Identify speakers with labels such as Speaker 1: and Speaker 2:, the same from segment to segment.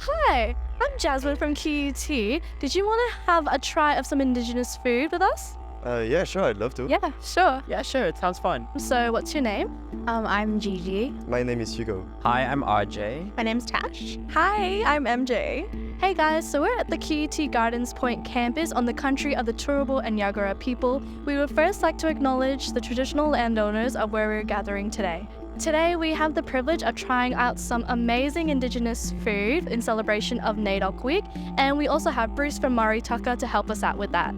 Speaker 1: Hi, I'm Jasmine from QUT. Did you want to have a try of some Indigenous food with us?
Speaker 2: Yeah, sure, I'd love to.
Speaker 1: Yeah, sure.
Speaker 3: Yeah, sure, it sounds fun.
Speaker 1: So, what's your name?
Speaker 4: I'm Gigi.
Speaker 2: My name is Hugo.
Speaker 3: Hi, I'm RJ.
Speaker 4: My name's Tash.
Speaker 5: Hi, I'm MJ.
Speaker 1: Hey guys, so we're at the QUT Gardens Point campus on the country of the Turrbal and Yagara people. We would first like to acknowledge the traditional landowners of where we're gathering today. Today we have the privilege of trying out some amazing Indigenous food in celebration of NAIDOC Week, and we also have Bruce from Murri Tukka to help us out with that.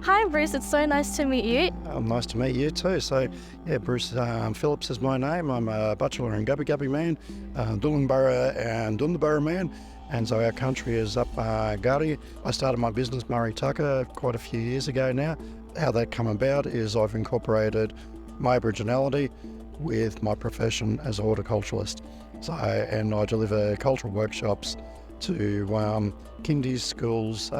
Speaker 1: Hi Bruce, it's so nice to meet you.
Speaker 6: Nice to meet you too. So, yeah, Bruce Phillips is my name. I'm a Batjala and Gubbi Gubbi man, Dullinburra and Dundabura man. And so our country is up Gadi. I started my business, Murri Tukka, quite a few years ago now. How that come about is I've incorporated my Aboriginality with my profession as a horticulturalist. So, and I deliver cultural workshops to kindies, schools,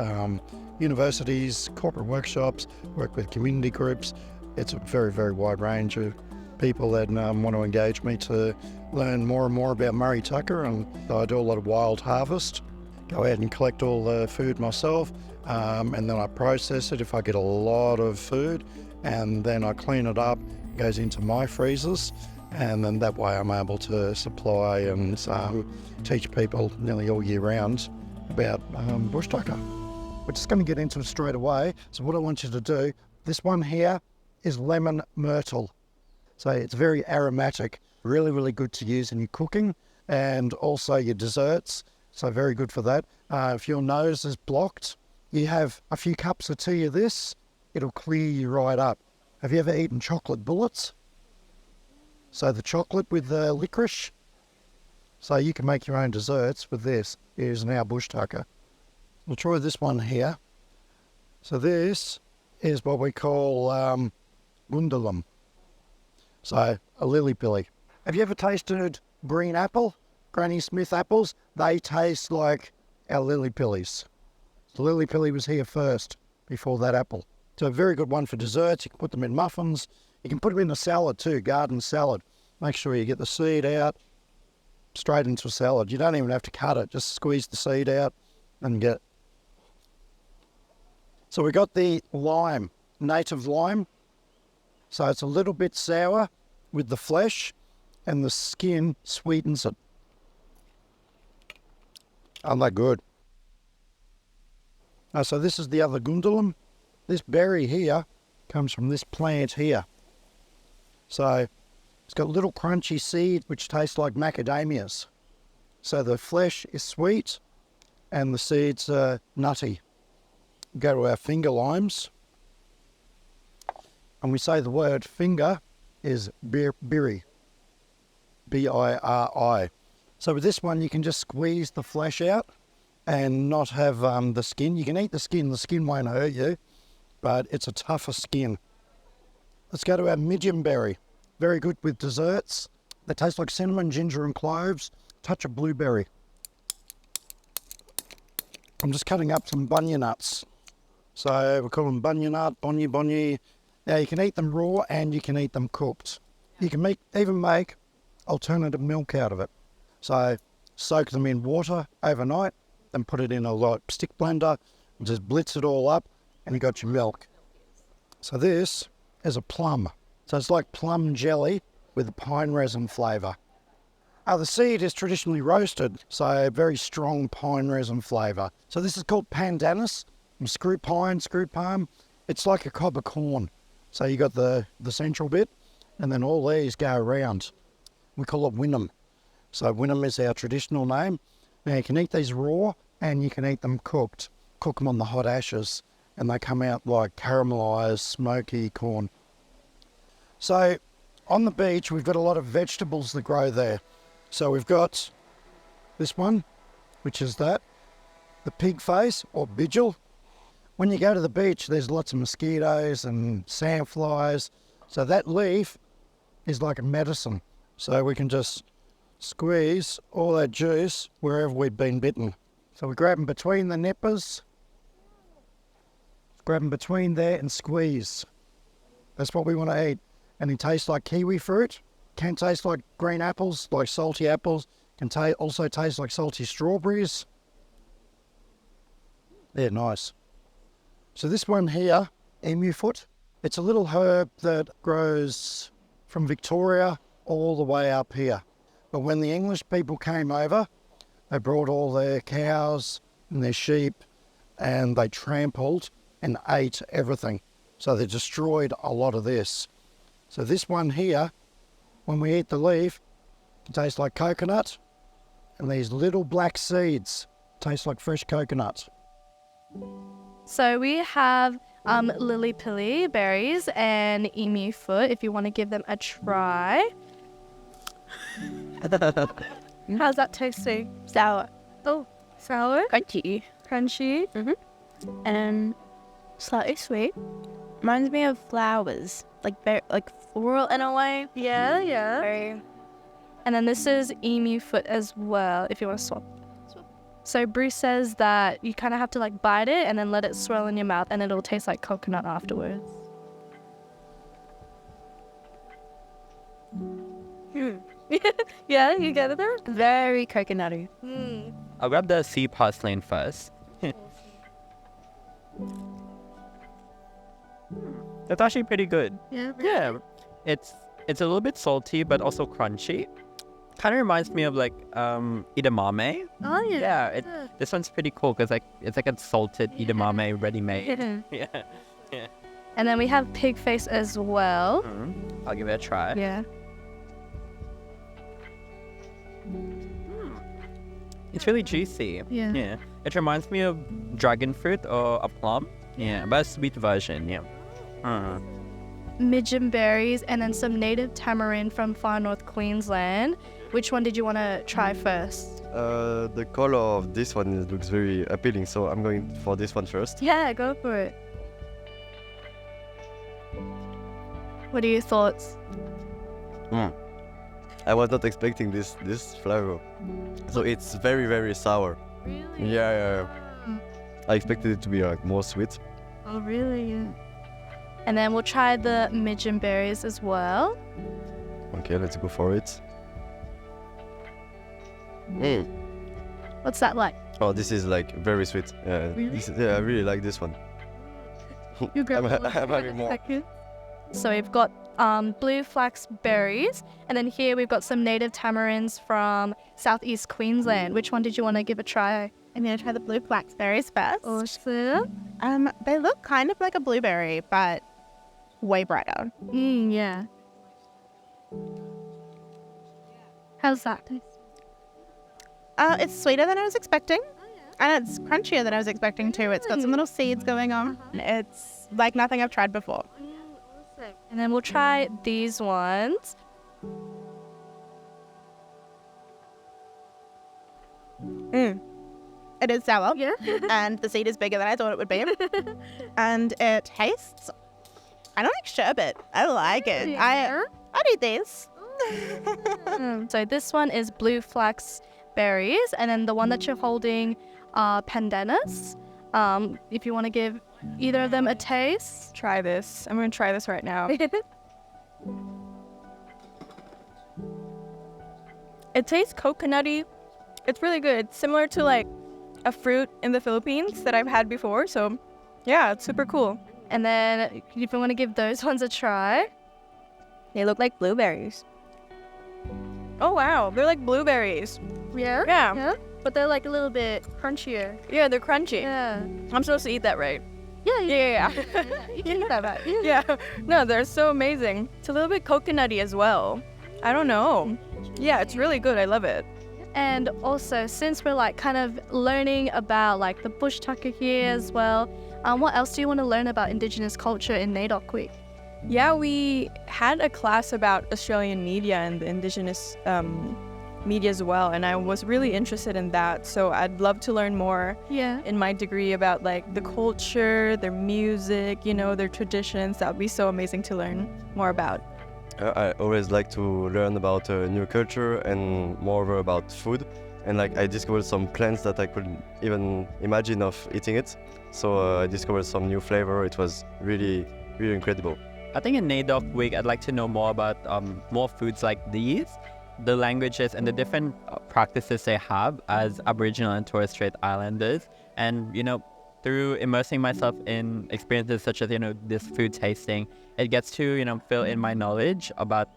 Speaker 6: universities, corporate workshops, work with community groups. It's a very, very wide range of people that want to engage me to learn more and more about Murri Tukka, and I do a lot of wild harvest, go out and collect all the food myself, and then I process it if I get a lot of food, and then I clean it up, it goes into my freezers, and then that way I'm able to supply and teach people nearly all year round about bush tucker. We're just going to get into it straight away. So what I want you to do, this one here is lemon myrtle. So it's very aromatic, really, really good to use in your cooking and also your desserts. So very good for that. If your nose is blocked, you have a few cups of tea of this, it'll clear you right up. Have you ever eaten chocolate bullets? So the chocolate with the licorice. So you can make your own desserts with this. Here's now bush tucker. We'll try this one here. So this is what we call gundulum. So a lily pilly. Have you ever tasted green apple? Granny Smith apples? They taste like our lily pillies. The lily pilly was here first before that apple. So a very good one for desserts. You can put them in muffins. You can put them in a salad too, garden salad. Make sure you get the seed out straight into a salad. You don't even have to cut it. Just squeeze the seed out and get. So we got the lime, native lime. So it's a little bit sour with the flesh and the skin sweetens it. Aren't they good? So this is the other gundulum. This berry here comes from this plant here. So it's got a little crunchy seed which tastes like macadamias. So the flesh is sweet and the seeds are nutty. Go to our finger limes. And we say the word finger is biri. B-I-R-I. So with this one you can just squeeze the flesh out and not have the skin. You can eat the skin won't hurt you, but it's a tougher skin. Let's go to our midyim berry. Very good with desserts. They taste like cinnamon, ginger and cloves. Touch of blueberry. I'm just cutting up some bunya nuts. So we call them bunya nut, bonyi. Now you can eat them raw and you can eat them cooked. You can even make alternative milk out of it. So soak them in water overnight, then put it in a light stick blender and just blitz it all up and you got your milk. So this is a plum. So it's like plum jelly with a pine resin flavour. The seed is traditionally roasted, so a very strong pine resin flavour. So this is called pandanus, screw palm. It's like a cob of corn. So you got the central bit, and then all these go around. We call it winnum. So winnum is our traditional name. Now you can eat these raw, and you can eat them cooked. Cook them on the hot ashes, and they come out like caramelised, smoky corn. So on the beach, we've got a lot of vegetables that grow there. So we've got this one, which is the pig face or bijil. When you go to the beach, there's lots of mosquitoes and sandflies. So that leaf is like a medicine. So we can just squeeze all that juice wherever we've been bitten. So we grab them between the nippers, grab them between there and squeeze. That's what we want to eat. And it tastes like kiwi fruit, can taste like green apples, like salty apples, can also taste like salty strawberries. They're nice. So this one here, emu foot, it's a little herb that grows from Victoria all the way up here. But when the English people came over, they brought all their cows and their sheep and they trampled and ate everything. So they destroyed a lot of this. So this one here, when we eat the leaf, it tastes like coconut, and these little black seeds taste like fresh coconut.
Speaker 1: So we have lily pilly berries and emu foot if you want to give them a try. How's that tasting?
Speaker 4: Sour.
Speaker 1: Oh, sour?
Speaker 4: Crunchy.
Speaker 1: Crunchy?
Speaker 4: And slightly sweet. Reminds me of flowers. Like floral in a way.
Speaker 1: Yeah.
Speaker 4: Very...
Speaker 1: And then this is emu foot as well, if you want to swap. So Bruce says that you kind of have to like bite it and then let it swirl in your mouth and it'll taste like coconut afterwards. Yeah, you get it there?
Speaker 4: Very coconutty.
Speaker 3: I'll grab the sea purslane first. That's actually pretty good.
Speaker 1: Yeah.
Speaker 3: Yeah, it's a little bit salty, but also crunchy. Kind of reminds me of like edamame.
Speaker 1: Oh yeah.
Speaker 3: Yeah, this one's pretty cool because it's like a salted edamame ready-made. Yeah.
Speaker 1: And then we have pig face as well.
Speaker 3: I'll give it a try.
Speaker 1: Yeah.
Speaker 3: It's really juicy.
Speaker 1: Yeah.
Speaker 3: It reminds me of dragon fruit or a plum. Yeah, but a sweet version. Yeah.
Speaker 1: Midyim berries and then some native tamarind from far north Queensland. Which one did you want to try first?
Speaker 2: The color of this one looks very appealing, so I'm going for this one first.
Speaker 1: Yeah, go for it. What are your thoughts?
Speaker 2: I was not expecting this flavor. So it's very, very sour.
Speaker 1: Really?
Speaker 2: Yeah. I expected it to be like more sweet.
Speaker 1: Oh, really? Yeah. And then we'll try the midyim berries as well.
Speaker 2: Okay, let's go for it.
Speaker 1: What's that like?
Speaker 2: Oh, this is like very sweet.
Speaker 1: Really?
Speaker 2: I really like this one.
Speaker 1: You grab
Speaker 2: I'm
Speaker 1: one
Speaker 2: having more.
Speaker 1: second. So we've got blue flax berries, and then here we've got some native tamarinds from South-East Queensland. Which one did you want to give a try?
Speaker 4: I'm going to try the blue flax berries first.
Speaker 1: Awesome.
Speaker 4: They look kind of like a blueberry, but way brighter.
Speaker 1: Yeah. How's that taste?
Speaker 4: It's sweeter than I was expecting. And it's crunchier than I was expecting too. It's got some little seeds going on. It's like nothing I've tried before.
Speaker 1: And then we'll try these ones.
Speaker 4: It is sour.
Speaker 1: Yeah.
Speaker 4: And the seed is bigger than I thought it would be. And it tastes, I don't like sherbet. I like it.
Speaker 1: Yeah.
Speaker 4: I'd eat these.
Speaker 1: So this one is blue flax berries, and then the one that you're holding are pandanus. If you want to give either of them a taste.
Speaker 5: Try this. I'm going to try this right now. It tastes coconutty. It's really good. It's similar to like a fruit in the Philippines that I've had before. So yeah, it's super cool.
Speaker 1: And then if you want to give those ones a try.
Speaker 5: They look like blueberries. Oh wow, they're like blueberries.
Speaker 1: Yeah?
Speaker 5: Yeah.
Speaker 1: But they're like a little bit crunchier.
Speaker 5: Yeah, they're crunchy.
Speaker 1: Yeah.
Speaker 5: I'm supposed to eat that, right?
Speaker 1: Yeah.
Speaker 5: Yeah.
Speaker 1: You can eat that back.
Speaker 5: Yeah. No, they're so amazing. It's a little bit coconutty as well. I don't know. Yeah, it's really good. I love it.
Speaker 1: And also, since we're like kind of learning about like the bush tucker here as well, what else do you want to learn about Indigenous culture in NAIDOC Week?
Speaker 5: Yeah, we had a class about Australian media and the Indigenous media as well, and I was really interested in that. So I'd love to learn more in my degree about like the culture, their music, you know, their traditions. That would be so amazing to learn more about.
Speaker 2: I always like to learn about a new culture and moreover about food. And like I discovered some plants that I couldn't even imagine of eating it. So I discovered some new flavor. It was really, really incredible.
Speaker 3: I think in NAIDOC Week, I'd like to know more about more foods like these, the languages and the different practices they have as Aboriginal and Torres Strait Islanders, and, you know, through immersing myself in experiences such as, this food tasting, it gets to, fill in my knowledge about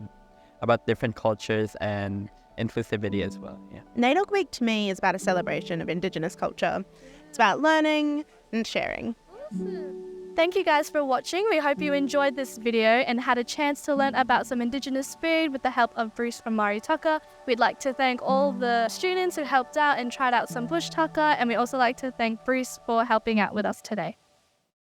Speaker 3: different cultures and inclusivity as well. Yeah.
Speaker 4: NAIDOC Week to me is about a celebration of Indigenous culture. It's about learning and sharing.
Speaker 1: Thank you guys for watching. We hope you enjoyed this video and had a chance to learn about some Indigenous food with the help of Bruce from Murri Tukka. We'd like to thank all the students who helped out and tried out some bush tucker, and we also like to thank Bruce for helping out with us today.